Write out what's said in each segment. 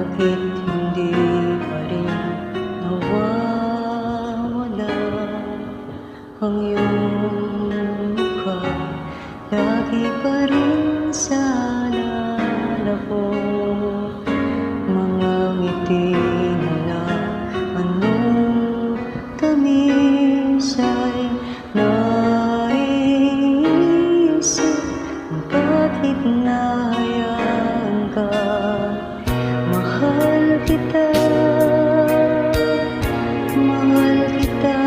bakit hindi pa rin nawawala ang iyong mukha? Lagi pa rin sa alala ko mga ngiti mo na anong tamis ay naiisip. Bakit nahayaan ka? Mahal kita, mahal kita.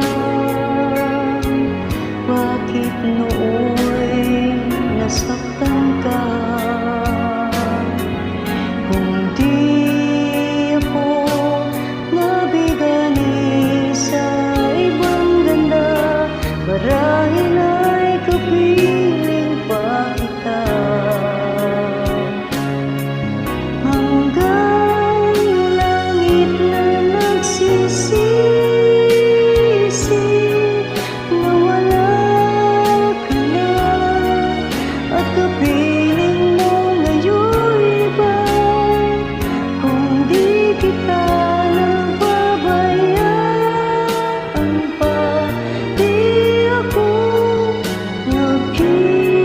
Bakit nooy nasaktan ka? Kung di ako nabigani sa ibang ganda, marahil ay kapiling pa kita. Hanggang langit na nagsisisi na wala ka na, at kapiling mo ngayon iba. Kung di kita nababayaan pa, di ako nag-iisa.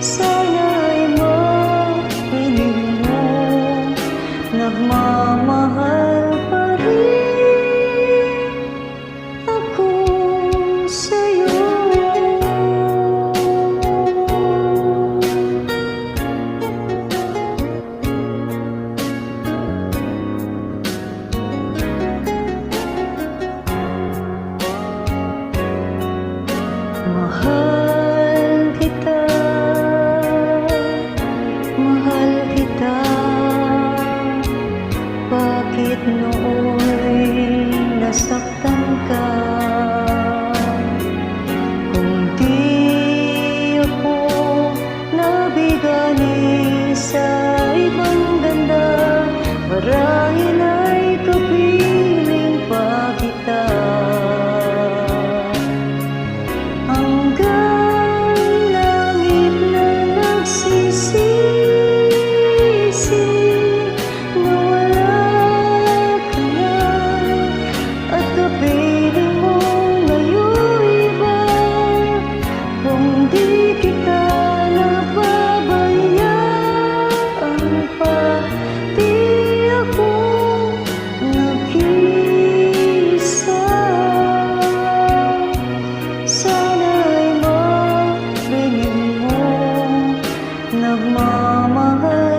Sana'y mapiling mo, nagmamahal pa rin ako sa'yo. Mahal kita, mahal kita. Bakit nooy nasaktan ka? Kung di ako nabigani sa ibang ganda, marahil ay kapiling pa kita. Hanggang langit na nagsisisi na wala ka na, at kapiling mo ngayon iba. Kung di kita nababayaan pa, di ako nag-iisa. Sana'y mapiling mo, nagmamahal